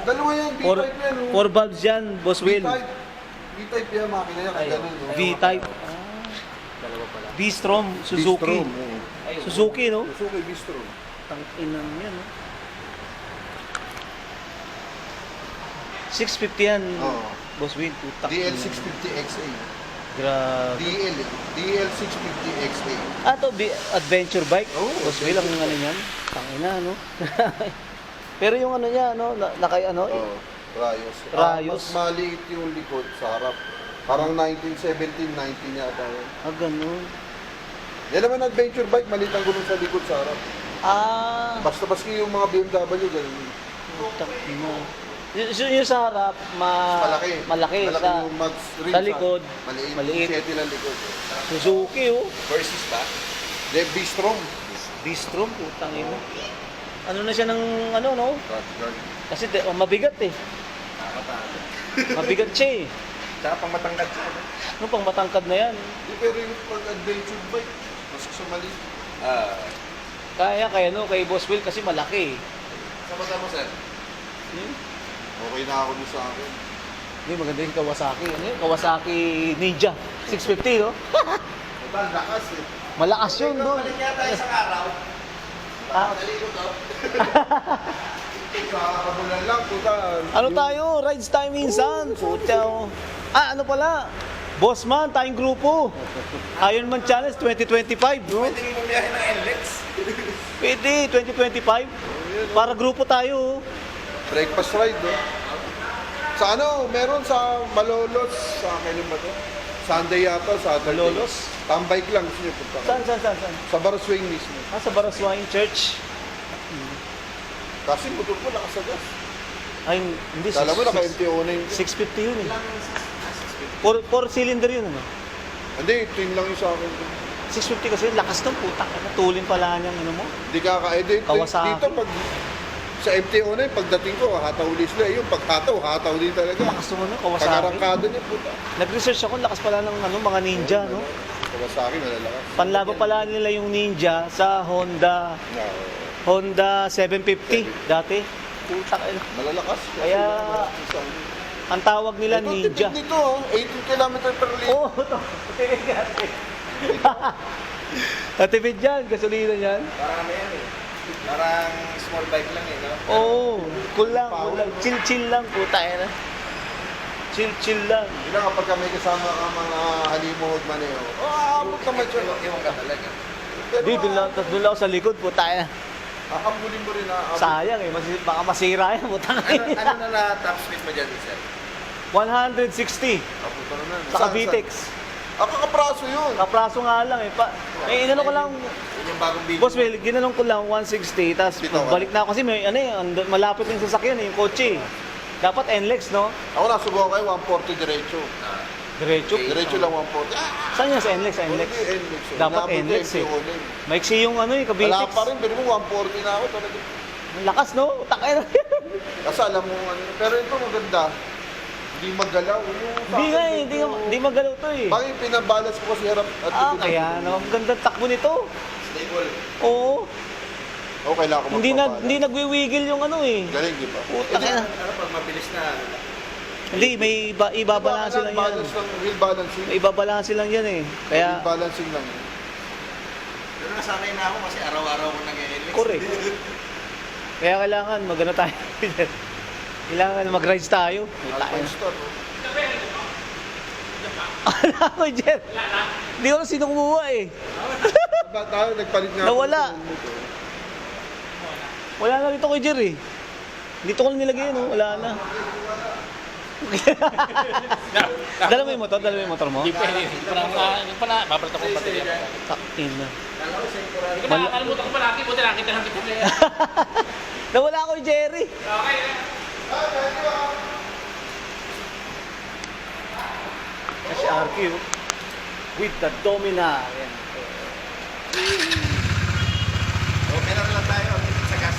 Dalawa yan, B-type yan. Oh. 4 valves yan, Boss Will. B-type. B-type yan, makina yan. Ay, Ganun, no? V-type. Dalawa pala. V-Strom, Suzuki. B-Strom, oo. Suzuki, no? Suzuki B-Strom. Tang-inang yan, no? 650 yan, Oo. Boss Will. Putak. DL650XA. Grabe. DL650XA. Ah, to adventure bike. Oo, Boss Will, ang ano niyan. Tangina, no? Pero yung ano niya, no? Nakay ano? Oh, Rayos. Rayos. Mas maliit yung likod sa harap. Parang 1917, 19 yata yun. Ah, ganun. Yan naman adventure bike, maliit ang gulong sa likod sa harap. Ah, Basta baski yung mga BMW, ganun. putak ina. Yung sa harap, Malaki. malaki. Malaki Sa, yung rim sa likod, maliit. maliit. 7 lang likod. Suzuki, oh. Versus ba? De B-Strom. Bistrom, putang ina. Ano na siya ng, ano, no? Guard. Kasi mabigat eh. Nakakatakot. Mabigat siya eh. Tsaka pang matangkad siya. Ano pang matangkad na yan? Pero yung pag-adventure bike, mas sumali. Kaya no, kay Boss Will kasi malaki eh. Sama-sama, sir. Okay na ako dun sa akin. Hindi, maganda yung Kawasaki. Ano yun? Kawasaki Ninja 650, no? Diba, ang lakas eh. Malakas yun, no? Balik yata isang araw. Ah, Naligo to. Kakabulan lang, puta. ano tayo? Rides tayo minsan. Puta, oh. Ah, ano pala? Bossman, tayong grupo. Ironman Challenge 2025, no? Pwede yung bumiyahe ng NLEX. Pwede, 2025. Para grupo tayo, oh. Breakfast ride, no? Sa ano, meron sa Malolos, sa kailan ba to? Sunday yata, Saturday. Malolos? Tambike lang, gusto nyo punta. Saan? Sa Baraswing mismo. Ah, sa Baraswain Church. Kasi motor ko lakas sa gas. Ay, hindi. Kala mo naka-MTO na yun. 650 yun eh. 4 cylinder yun, ano? Hindi, twin lang yung sa akin. 650 kasi lakas ng putak. Tulin pala niyang ano mo. Hindi kaka-edit. Kawasaki. Dito, pag sa MTO na yun, pagdating ko, hataw ulit sila. Yung pagkataw, hataw din talaga. Lakas ng ano, Kawasaki. Pag-arangkada niya, puta. Nag-research ako, lakas pala ng ano, mga Ninja, no? Kawasaki, malalakas. Panlaban pala nila yung Ninja sa Honda No. 750 dati. Putak. Malalakas. Kaya, ang tawag nila Ito, Ninja. tipid nito, 18 km per liter. Oo, ito. Tipid yan. Natipid yan, gasolina yan. Parang ano yan eh. Parang small bike lang eh, no? Oo, cool lang. Chill lang, puta na. Chill lang. Hindi lang kapag may kasama ka mga halimod maneho. Abot naman siya. Iwan ka talaga. Di, doon lang ako sa likod, puta na. Kakabulin mo rin na abot. Sayang eh, baka masira yan, puta na. Ano na top speed mo dyan, sir? 160 Abot na naman. sa Cavitex. Kakapraso yun. Kapraso nga lang eh. Inano ko lang, Yun yung bagong video. Boss Will, ginanong ko lang 160, tapos Bitaw ka. balik na ako kasi may ano eh, malapit yung sasakyan eh, yung kotse eh. Dapat NLEX, no? Ako nasubukan kayo, 140 diretso. Diretso. Diretso lang 140. Saan yan sa NLEX? Sa NLEX? Hindi, NLEX. Dapat Inabot ko NLEX eh. MTO na yun. Maiksi yung ano eh, Wala Cavitex. pa rin, pero mo 140 na ako talaga. Ang lakas, no? Takay na. Kasi alam mo, ano, pero ito maganda. Hindi magalaw. Hindi nga eh, hindi magalaw to eh. Bakit pinabalance ko kasi harap at Ah, likod kaya ng- no, ang ganda takbo nito. Stable. Oo. Oo, kailangan ko Hindi magpabalance. nagwiwigil yung ano eh. Galing, di ba? Puta ka na. Ano pag mabilis na, Hindi, may ibabalanse lang yan. Balance lang, wheel balancing. May ibabalanse lang yan eh. Wheel Kaya, balancing lang. pero nasanay na ako kasi araw-araw ko nag-NLEX. correct. Kaya kailangan magano tayo. Kailangan mag-rides tayo. Alpine Star. Wala ko, Jer. Hindi ko na sino kumuha eh. Ba tayo nagpalit nga. Nawala. ako ng motor. Wala na rito kay Jer eh. Dito ko lang nilagay yun, oh. Wala na. Dala mo yung motor mo? Hindi pwede. Yung pala, babalta ko pati yan. Takin na. Hindi ko nakakalimutan ko palagi. Buti nakita lang kita na yan. Nawala ko yung Jerry. Okay. Kasi RQ with the Domina. Ayan. Okay na lang tayo sa gas.